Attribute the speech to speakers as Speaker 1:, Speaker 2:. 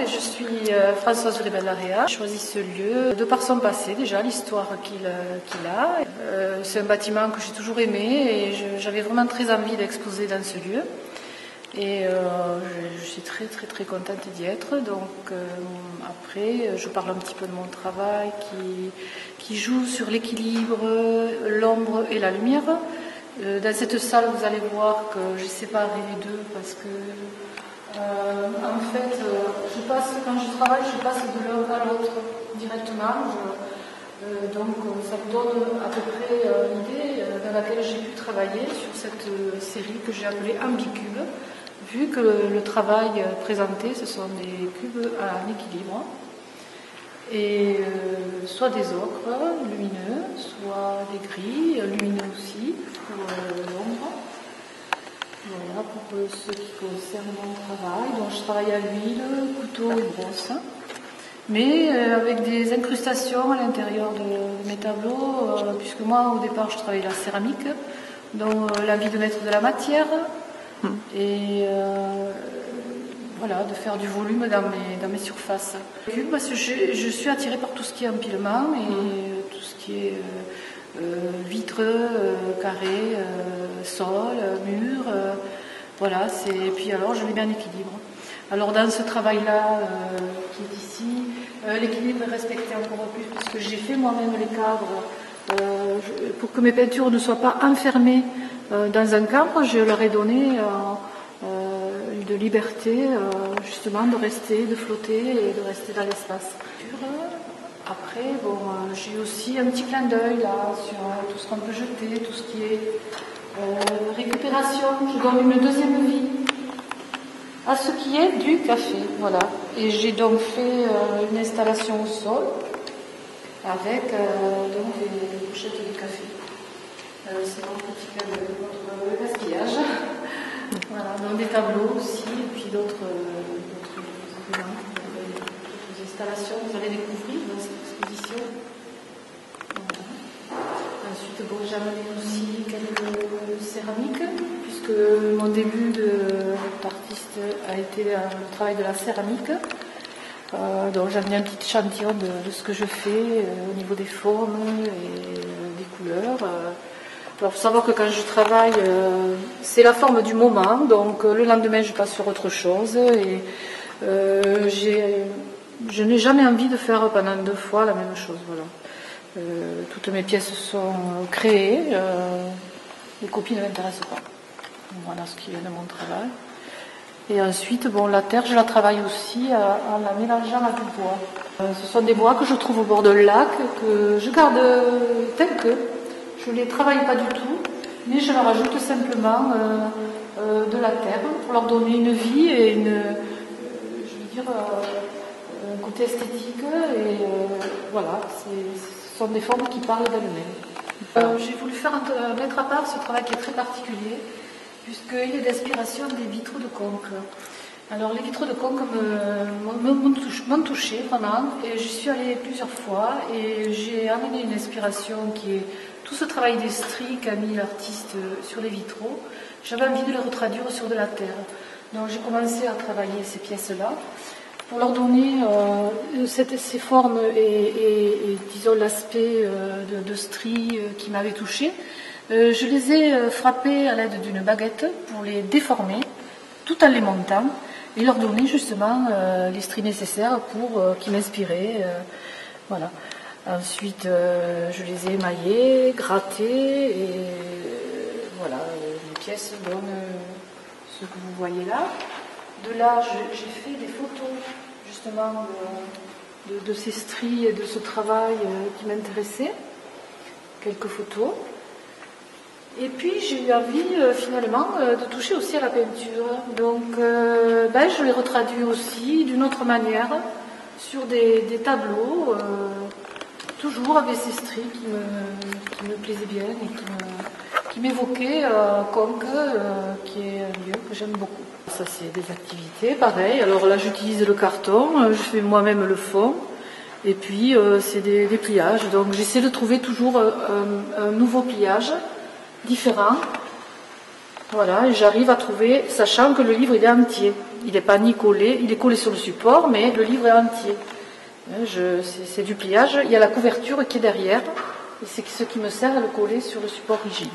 Speaker 1: mais je suis Françoise Ribel-Larrea. J'ai choisi ce lieu de par son passé déjà, l'histoire qu'il a. C'est un bâtiment que j'ai toujours aimé et j'avais vraiment très envie d'exposer dans ce lieu. Et je suis très contente d'y être. Donc après, je parle un petit peu de mon travail qui joue sur l'équilibre, l'ombre et la lumière. Dans cette salle, vous allez voir que j'ai séparé les deux parce que en fait, quand je travaille, je passe de l'un à l'autre directement. Donc ça vous donne à peu près l'idée dans laquelle j'ai pu travailler sur cette série que j'ai appelée Ambicube, vu que le travail présenté, ce sont des cubes à équilibre, et soit des ocres lumineux, soit des gris lumineux aussi pour l'ombre. Voilà pour ce qui concerne mon travail. Donc je travaille à l'huile, couteau et brosse, mais avec des incrustations à l'intérieur de mes tableaux, puisque moi au départ je travaillais la céramique, donc l'envie de mettre de la matière et voilà, de faire du volume dans mes surfaces. Parce que je suis attirée par tout ce qui est empilement et tout ce qui est vitres, carrés, sol, mur, voilà, et puis alors je mets bien l'équilibre. Alors dans ce travail-là qui est ici, l'équilibre est respecté encore plus puisque j'ai fait moi-même les cadres pour que mes peintures ne soient pas enfermées dans un cadre. Je leur ai donné de liberté justement de rester, de flotter et de rester dans l'espace. Après, j'ai aussi un petit clin d'œil là sur tout ce qu'on peut jeter, tout ce qui est récupération. Je donne une deuxième vie à ce qui est du café, voilà. Et j'ai donc fait une installation au sol avec donc des pochettes de café. C'est mon petit clin d'œil contre le gaspillage. Voilà, donc des tableaux aussi, et puis d'autres installations que vous allez découvrir dans cette exposition. Voilà. Ensuite, j'ai amené aussi quelques céramiques, puisque mon début d'artiste a été le travail de la céramique. Donc j'ai amené un petit échantillon de ce que je fais au niveau des formes et des couleurs. Alors, il faut savoir que quand je travaille, c'est la forme du moment, donc le lendemain je passe sur autre chose et je n'ai jamais envie de faire pendant 2 fois la même chose. Voilà. Toutes mes pièces sont créées, les copies ne m'intéressent pas. Voilà ce qui vient de mon travail. Et ensuite, la terre, je la travaille aussi en la mélangeant avec du bois. Ce sont des bois que je trouve au bord d'un lac, que je garde tels que. Je ne les travaille pas du tout, mais je leur ajoute simplement de la terre pour leur donner une vie et un côté esthétique. Et voilà, ce sont des formes qui parlent d'elles-mêmes. J'ai voulu mettre à part ce travail qui est très particulier, puisqu'il est d'inspiration des vitraux de Conques. Alors les vitraux de Conques m'ont touchée vraiment, et j'y suis allée plusieurs fois, et j'ai amené une inspiration qui est tout ce travail d'estrie qu'a mis l'artiste sur les vitraux. J'avais envie de le retraduire sur de la terre. Donc j'ai commencé à travailler ces pièces-là pour leur donner ces formes et disons l'aspect de stries qui m'avait touchée. Je les ai frappées à l'aide d'une baguette pour les déformer tout en les montant et leur donner justement les stries nécessaires pour qui m'inspiraient. Voilà. Ensuite, je les ai émaillées, grattées et voilà, les pièces donnent ce que vous voyez là. De là, j'ai fait des photos justement de ces stries et de ce travail qui m'intéressait. Quelques photos. Et puis j'ai eu envie finalement de toucher aussi à la peinture. Donc je l'ai retraduit aussi d'une autre manière sur des tableaux, toujours avec ces stries qui me plaisaient bien et qui m'évoquaient Conques, qui est un lieu que j'aime beaucoup. Ça c'est des activités, pareil. Alors là j'utilise le carton, je fais moi-même le fond. Et puis c'est des pliages. Donc j'essaie de trouver toujours un nouveau pliage différent Voilà, et j'arrive à trouver, sachant que le livre il est entier. Il n'est pas ni collé, il est collé sur le support, mais le livre est entier. C'est du pliage, il y a la couverture qui est derrière, et c'est ce qui me sert à le coller sur le support rigide.